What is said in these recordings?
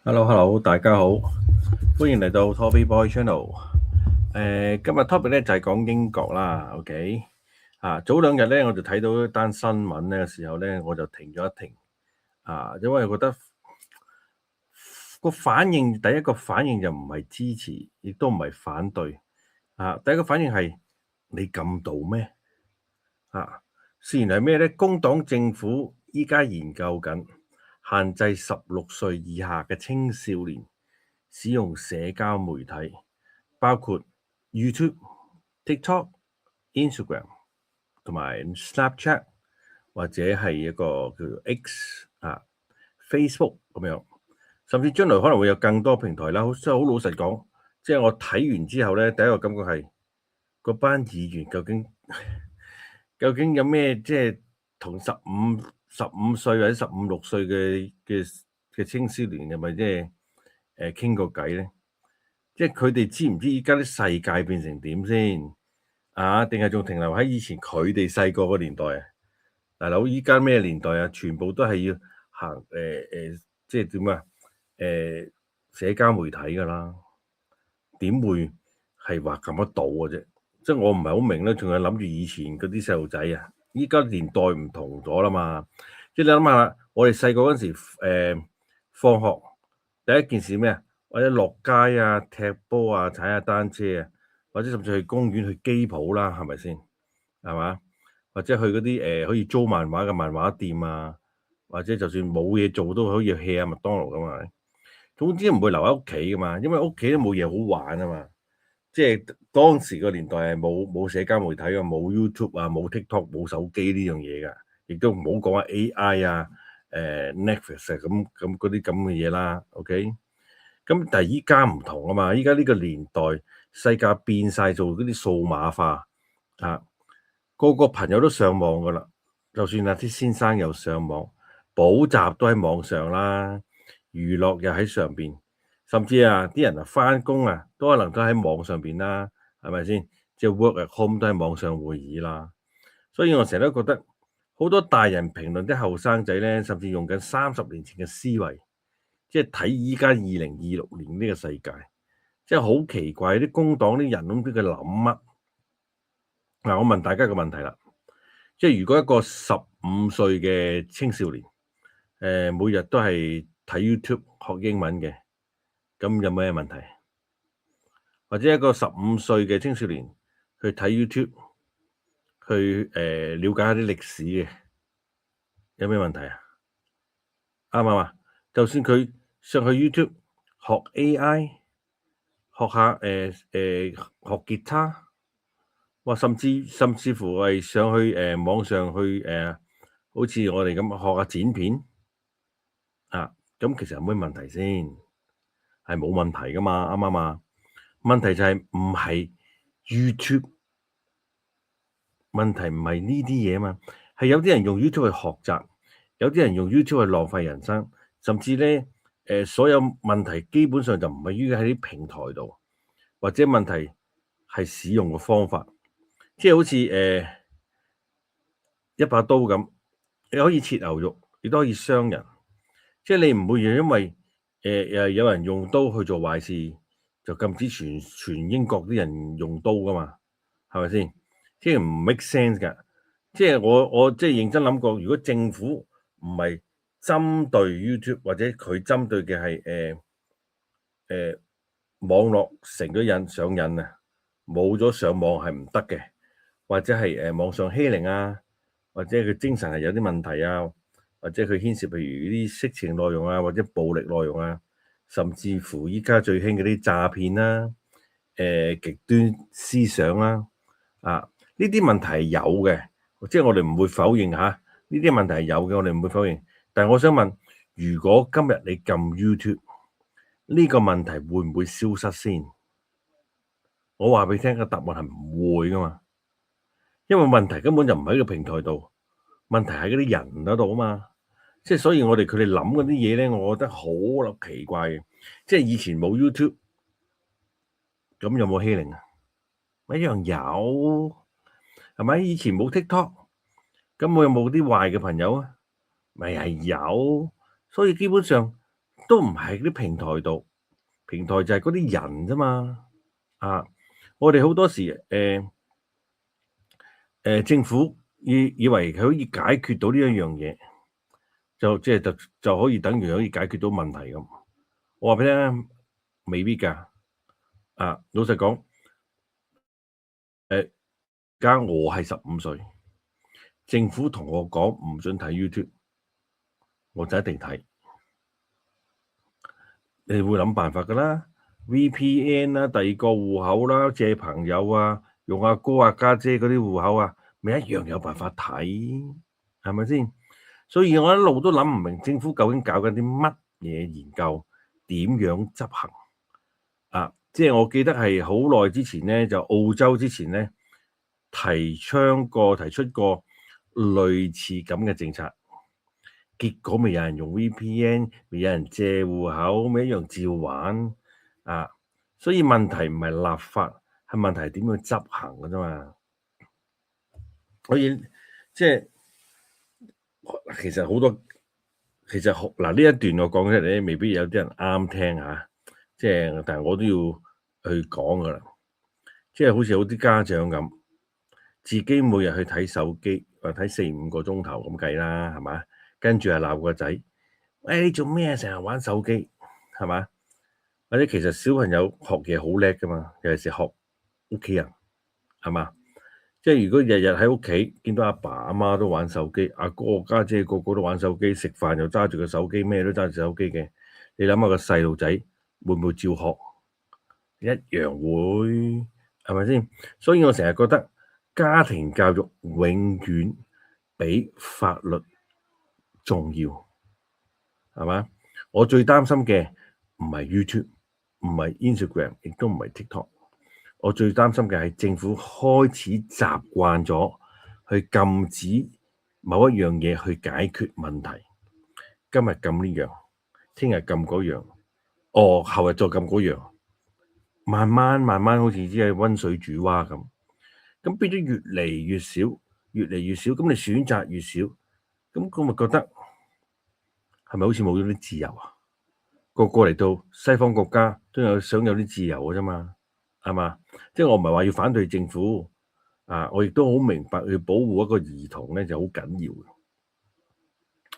Hello，大家好，歡迎嚟到 Toby Boy Channel。今日 topic 咧就係講英國啦，OK。早兩日咧我就睇到一單新聞咧嘅時候咧，我就停咗一停。因為覺得個反應，第一個反應就唔係支持，亦都唔係反對。第一個反應係你咁做咩？事緣係咩咧？工黨政府依家研究緊限制16歲以下嘅青少年使用社交媒體，包括 YouTube、TikTok、Instagram 同埋 Snapchat 或者係一個叫做 X Facebook 咁樣，甚至將來可能會有更多平台啦。即係好老實講，即係我睇完之後咧，第一個感覺係嗰班議員究竟有咩即係同十五歲或者15、16歲嘅青少年係咪即係傾過偈咧？即係佢哋知唔知依家啲世界變成點先？定係仲停留喺以前佢哋細個個年代啊？大佬，依家咩年代啊？全部都係要行即係點啊？社交媒體㗎啦，點會係話撳得到嘅啫？即係我唔係好明咧，仲係諗住以前嗰啲細路仔啊，依家年代唔同咗啦嘛。即係你諗下，我哋細個嗰陣時，放學第一件事咩啊？或者落街啊、踢波啊、踩下單車啊，或者甚至去公園去機鋪啦，係咪先？係嘛？或者去嗰啲可以租漫畫嘅漫畫店啊，或者就算冇嘢做都可以 hea 下麥當勞噶嘛。總之唔會留喺屋企噶嘛，因為屋企都冇嘢好玩啊嘛。即係當時個年代係冇社交媒體嘅，冇 YouTube 啊，冇 TikTok，冇手機呢樣嘢㗎，亦都唔好講話 AI 啊、Netflix 啊咁嗰啲咁嘅嘢啦。OK，咁但係依家唔同啊嘛，依家呢個年代世界變晒做嗰啲數碼化啊，個個朋友都上網㗎啦，就算啲先生又上網，補習都喺網上啦，娛樂又喺上邊。甚至啲人翻工都可能都喺網上邊啦，係咪先？即係 work at home 都係網上會議啦。所以我成日都覺得好多大人評論啲後生仔咧，甚至用緊30年前嘅思維，即係睇依家2026年呢個世界，即係好奇怪啲工黨啲人都唔知佢諗乜。我問大家個問題啦，即係如果一個15歲嘅青少年，每日都係睇 YouTube 學英文嘅，咁有咩問題？或者一個15歲嘅青少年去睇 YouTube，去了解下啲歷史嘅，有咩問題啊？啱唔啱啊？就算佢上去 YouTube 學 AI，學下學吉他，甚至乎係上去網上去好似我哋咁學下剪片咁其實有咩問題先？係冇問題噶嘛，啱唔啱啊？問題就係唔係 YouTube。問題唔係呢啲嘢嘛，係有啲人用 YouTube 去學習，有啲人用 YouTube 去浪費人生，甚至咧所有問題基本上就唔係於喺啲平台度，或者問題係使用嘅方法，即係好似一把刀咁，你可以切牛肉，亦都可以傷人，即係你唔會因為有人用刀去做壞事，就禁止全英國啲人用刀噶嘛，係咪先？即係唔 make sense 㗎。即係我即係認真諗過，如果政府唔係針對 YouTube 或者佢針對嘅係網絡成咗癮上癮冇咗上網係唔得嘅，或者係網上欺凌或者佢精神係有啲問題或者佢牽涉譬如啲色情內容或者暴力內容甚至乎依家最興嗰啲詐騙極端思想呢啲問題係有嘅。即係我哋唔會否認呢啲問題係有嘅，我哋唔會否認。但係我想問，如果今日你撳 YouTube，呢個問題會唔會消失先？我話俾你聽個答案係唔會噶嘛，因為問題根本就唔喺個平台度，問題喺嗰啲人嗰度啊嘛。即係所以佢哋諗嗰啲嘢咧，我覺得好奇怪嘅。即係以前冇 YouTube，咁有冇欺凌啊？一樣有，係咪？以前冇 TikTok。咁我有冇啲壞嘅朋友咪係有，所以基本上都唔係啲平台度，平台就係嗰啲人啫嘛。我哋好多時政府以為佢可以解決到呢一樣嘢，就可以等於可以解決到問題咁。我話俾你聽，未必㗎。老實講，而家我係15歲，政府同我講唔准睇 YouTube，我就一定睇。你會諗辦法㗎啦 ，VPN 啦，第二個戶口啦，借朋友啊，用阿哥啊家姐嗰啲戶口啊，咪一樣有辦法睇，係咪先？所以我一路都諗唔明政府究竟搞緊啲乜嘢研究，點樣執行？即係我記得係好耐之前咧，就澳洲之前咧提出過類似咁嘅政策，結果咪有人用 VPN，咪有人借戶口，咪一樣照玩。所以問題唔係立法，係問題係點樣執行嘅啫嘛。所以即係其實好多，其實嗱呢一段我講出嚟咧，未必有啲人啱聽嚇。即係但係我都要去講噶啦。即係好似有啲家長咁，自己每日去睇手機，或睇4-5個鐘頭咁計啦，係嘛？跟住係鬧個仔，你做咩成日玩手機，係嘛？或者其實小朋友學嘢好叻噶嘛，尤其是學屋企人，係嘛？即係如果日日喺屋企見到阿爸阿媽都玩手機，阿哥家姐個個都玩手機，食飯又揸住個手機，咩都揸住手機嘅，你諗下個細路仔會唔會照學？一樣會，係咪先？所以我成日覺得家庭教育永遠比法律重要，係嘛？我最擔心嘅唔係 YouTube，唔係 Instagram， 亦都唔係 TikTok。我最擔心嘅係政府開始習慣咗去禁止某一樣嘢去解決問題。今日禁呢樣，聽日禁嗰樣，後日再禁嗰樣，慢慢好似只係溫水煮蛙咁。咁變咗越嚟越少，越嚟越少。咁你選擇越少，咁我咪覺得係咪好似冇咗啲自由啊？個個嚟到西方國家都想有啲自由嘅啫嘛，係嘛？即係我唔係話要反對政府我亦都好明白要保護一個兒童咧就好緊要嘅，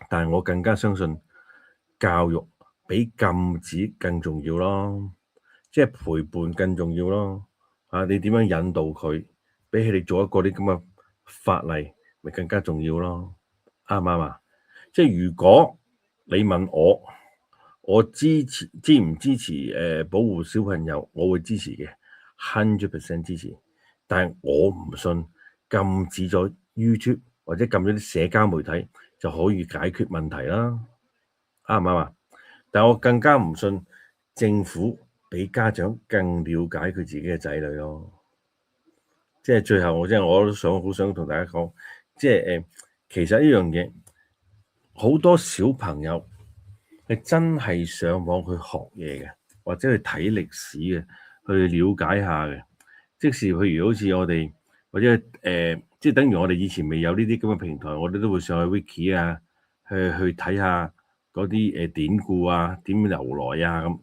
但係我更加相信教育比禁止更重要咯，即係陪伴更重要咯。你點樣引導佢，比起你做一個啲咁嘅法例，咪更加重要咯？啱唔啱啊？即係如果你問我支唔支持保護小朋友，我會支持嘅，100% 支持。但係我唔信禁止咗 YouTube 或者禁咗啲社交媒體就可以解決問題啦，啱唔啱啊？但係我更加唔信政府比家長更了解佢自己嘅仔女咯。即係最後我都好想同大家講，即係其實呢樣嘢好多小朋友係真係上網去學嘢嘅，或者去睇歷史嘅，去了解下嘅。即使譬如好似我哋或者即係等於我哋以前未有呢啲咁嘅平台，我哋都會上去 Wiki 啊，去睇下嗰啲典故啊，點由來啊咁，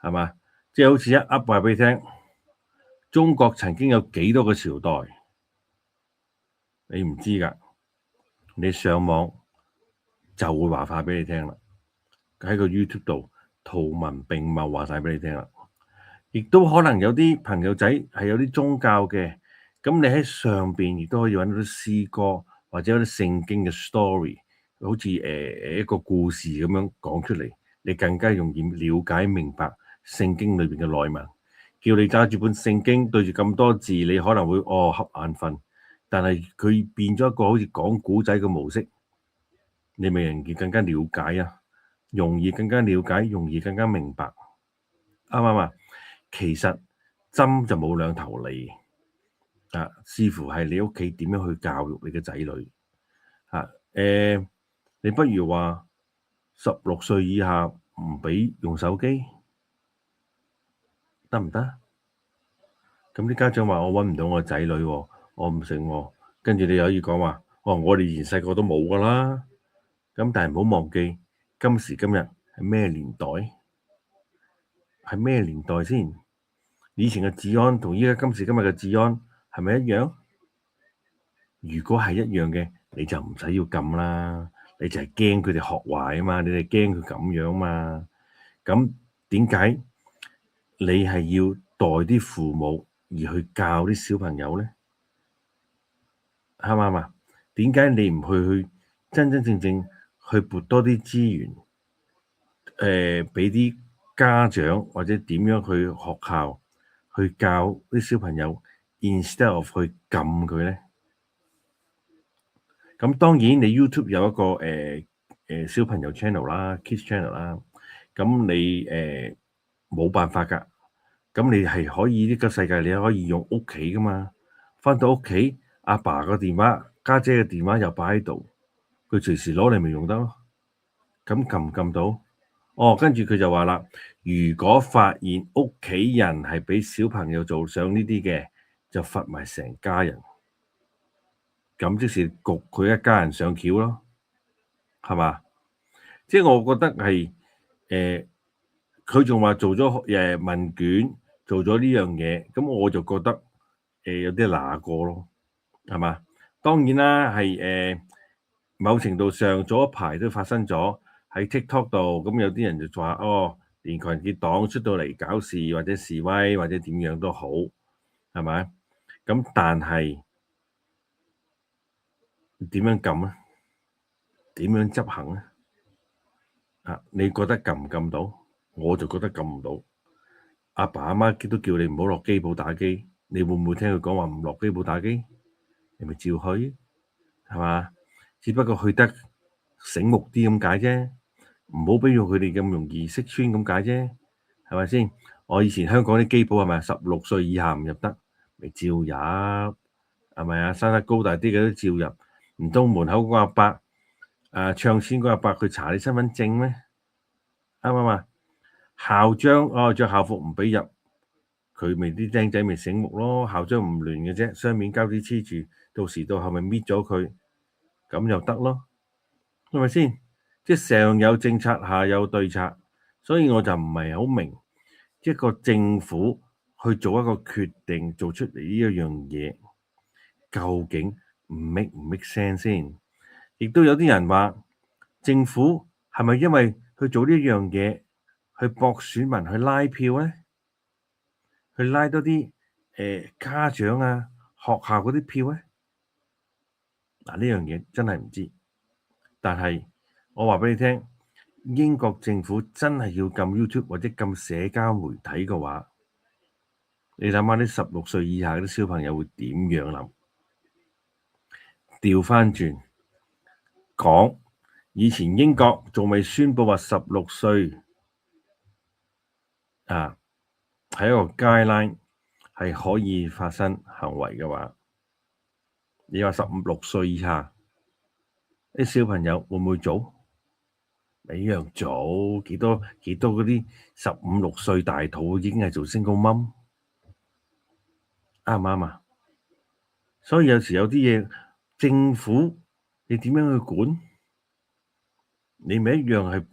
係嘛？即係好似一噏話俾你聽，中國曾經有幾多個朝代，你唔知㗎，你上網就會話晒俾你聽啦。喺個 YouTube 度圖文並茂話晒俾你聽啦，亦都可能有啲朋友仔係有啲宗教嘅，咁你喺上邊亦都可以揾到啲詩歌或者有啲聖經嘅 story，好似一個故事咁樣講出嚟，你更加容易了解明白聖經裏邊嘅內文。叫你揸住本聖經對住咁多字，你可能會瞌眼瞓，但係佢變咗一個好似講古仔嘅模式，你咪容易更加了解啊！容易更加了解，容易更加明白，啱唔啱啊？其實針就冇兩頭利視乎係你屋企點樣去教育你嘅仔女你不如話16歲以下唔俾用手機，得唔得？咁啲家長話我揾唔到我仔女喎，我唔成喎，跟住你又可以講話，我哋以前細個都冇噶啦。咁但係唔好忘記，今時今日係咩年代？係咩年代先？以前嘅治安同依家今時今日嘅治安係咪一樣？如果係一樣嘅，你就唔使要禁啦，你就係驚佢哋學壞啊嘛，你哋驚佢咁樣嘛。咁點解你係要代啲父母而去教啲小朋友咧？啱唔啱啊？點解你唔去真真正正去撥多啲資源？俾啲家長或者點樣去學校去教啲小朋友 ，instead of 去禁佢咧？咁當然你 YouTube 有一個小朋友 channel 啦，kids channel 啦，咁你冇辦法㗎。咁你係可以呢個世界，你可以用屋企㗎嘛。返到屋企，阿爸個電話、家姐嘅電話又擺喺度，佢隨時攞嚟咪用得咯。咁撳唔撳到？哦，跟住佢就話啦，如果發現屋企人係俾小朋友做上呢啲嘅，就罰埋成家人。咁即是焗佢一家人上橋咯，係嘛？即係我覺得係佢仲話做咗問卷，做咗呢樣嘢，咁我就覺得有啲嗱過咯，係嘛？當然啦，係某程度上早一排都發生咗喺 TikTok 度，咁有啲人就話哦，連群結黨出到嚟搞事或者示威或者點樣都好，係咪？咁但係點樣撳啊？點樣執行咧？啊，你覺得撳唔撳到？我就覺得撳唔到。阿爸阿媽都叫你唔好落機鋪打機，你會唔會聽佢講話唔落機鋪打機？你咪照去，係嘛？只不過去得醒目啲咁解啫，唔好俾到佢哋咁容易識穿咁解啫，係咪先？我以前香港啲機鋪係咪16歲以下唔入得，咪照入，係咪啊？生得高大啲嘅都照入，唔通門口嗰個阿伯唱錢嗰個阿伯佢查你身份證咩？啱唔啱啊？校章着校服唔俾入，佢咪啲僆仔咪醒目咯。校章唔亂嘅啫，雙面膠紙黐住，到時到後咪搣咗佢，咁又得咯，係咪先？即係上有政策，下有對策，所以我就唔係好明一個政府去做一個決定，做出嚟呢一樣嘢，究竟唔 make sense 先？亦都有啲人話政府係咪因為去做呢樣嘢？去博選民去拉票咧，去拉多啲家長啊、學校嗰啲票咧。嗱，呢樣嘢真係唔知，但係我話俾你聽，英國政府真係要禁 YouTube 或者禁社交媒體嘅話，你諗下啲16歲以下嗰啲小朋友會點樣諗？調翻轉講，以前英國仲未宣佈話16歲。係一個 guideline 係可以發生行為嘅話，你話16歲以下啲小朋友會唔會做？一樣做，幾多嗰啲15、16歲大肚已經係做 single mom，啱唔啱啊？所以有時有啲嘢政府你點樣去管？你咪一樣係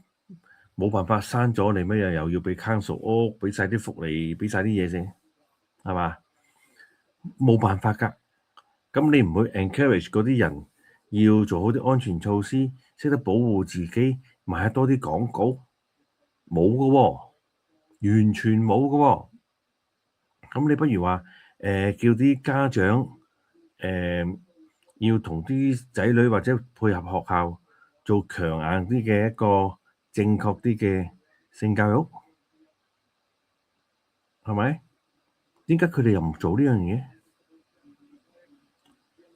冇辦法刪咗你乜嘢，又要俾 council 屋，俾晒啲福利，俾晒啲嘢先，係嘛？冇辦法㗎。咁你唔會 encourage 嗰啲人要做好啲安全措施，識得保護自己，買多啲廣告，冇㗎喎，完全冇㗎喎。咁你不如話叫啲家長要同啲仔女或者配合學校做強硬啲嘅一個正確啲嘅性教育，係咪？點解佢哋又唔做呢樣嘢？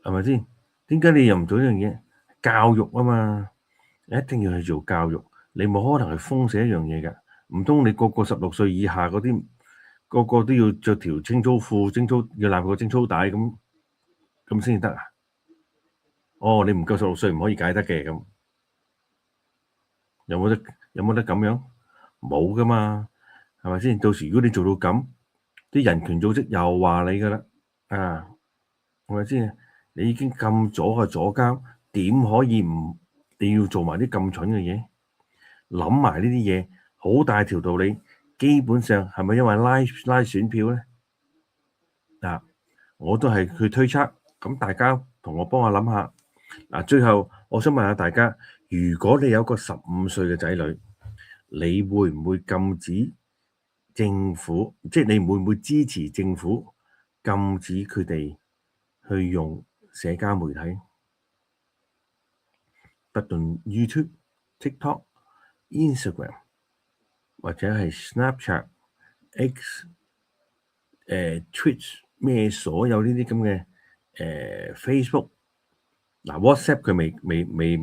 係咪先？點解你又唔做呢樣嘢？教育啊嘛，你一定要去做教育，你冇可能去封死一樣嘢㗎。唔通你個個16歲以下嗰啲，個個都要着條清操褲、要攬個貞操帶咁先至得啊？哦，你唔夠16歲唔可以解得嘅咁，有冇得咁樣？冇㗎嘛，係咪先？到時如果你做到咁，啲人權組織又話你㗎啦，係咪先？你已經咁左嘅左膠，點可以唔你要做埋啲咁蠢嘅嘢？諗埋呢啲嘢，好大條道理。基本上係咪因為拉選票咧？嗱，我都係去推測，咁大家同我幫我諗下。嗱，最後我想問下大家，如果你有個15歲嘅仔女，你會唔會禁止政府，即係你會唔會支持政府禁止佢哋去用社交媒體，不論 YouTube、TikTok、Instagram 或者係 Snapchat、X、Twitch 咩所有呢啲咁嘅Facebook， 嗱 WhatsApp 佢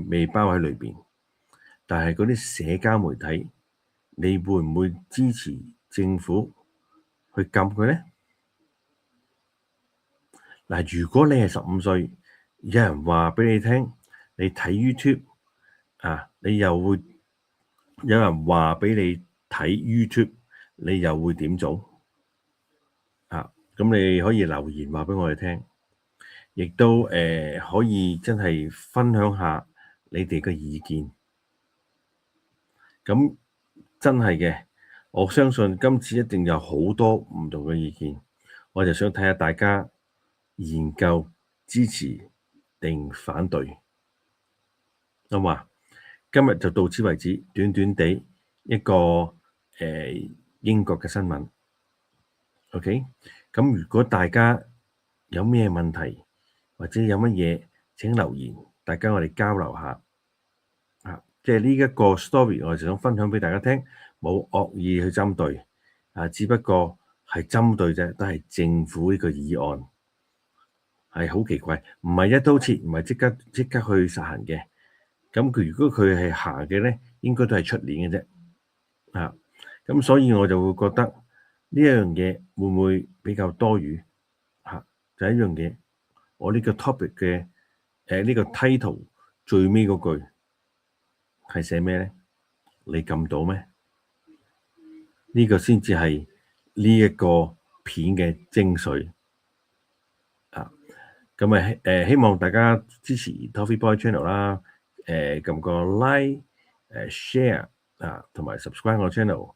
未包喺裏邊，但係嗰啲社交媒體，你會唔會支持政府去禁佢咧？嗱，如果你係15歲，有人話俾你聽，你睇 YouTube 啊，你又會有人話俾你睇 YouTube，你又會點做？咁你可以留言話俾我哋聽，亦都可以真係分享下你哋嘅意見。咁真係嘅，我相信今次一定有好多唔同嘅意見，我就想睇下大家研究支持定反對。好嘛？今日就到此為止，短短地一個英國嘅新聞。OK，咁如果大家有咩問題或者有乜嘢，請留言，大家我哋交流下。即係呢一個 story，我就想分享俾大家聽，冇惡意去針對，只不過係針對啫，都係政府呢個議案係好奇怪，唔係一刀切，唔係即刻去實行嘅。咁佢如果佢係行嘅咧，應該都係出年嘅啫。咁所以我就會覺得呢一樣嘢會唔會比較多餘？就係一樣嘢，我呢個 topic 嘅呢個 title 最尾嗰句係寫咩咧？你撳到咩？呢個先至係呢一個片嘅精髓。咁希望大家支持 Toffee Boy Channel 啦，撳個 like、share 同埋 subscribe 我 channel。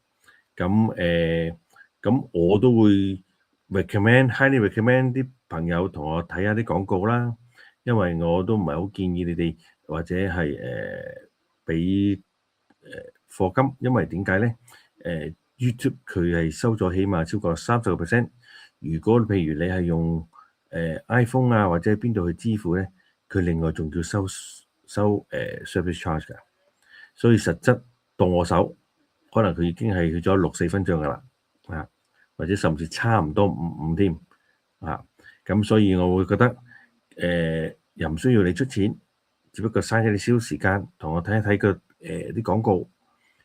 咁我都會 highly recommend 啲朋友同我睇下啲廣告啦，因為我都唔係好建議你哋或者係俾課金，因為點解咧？YouTube 佢係收咗起碼超過30%。如果譬如你係用iPhone 或者邊度去支付咧，佢另外仲要收service charge 㗎，所以實質到我手，可能佢已經係去咗6-4分鐘㗎啦，或者甚至差唔多5添，咁所以我會覺得又唔需要你出錢，只不過嘥咗你少少時間同我睇一睇個啲廣告，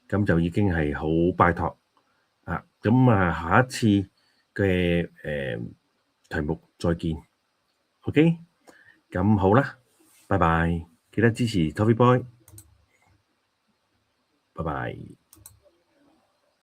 咁就已經係好拜託。咁下一次嘅題目再見。OK，咁好啦，拜拜，記得支持 Toffee Boy，拜拜。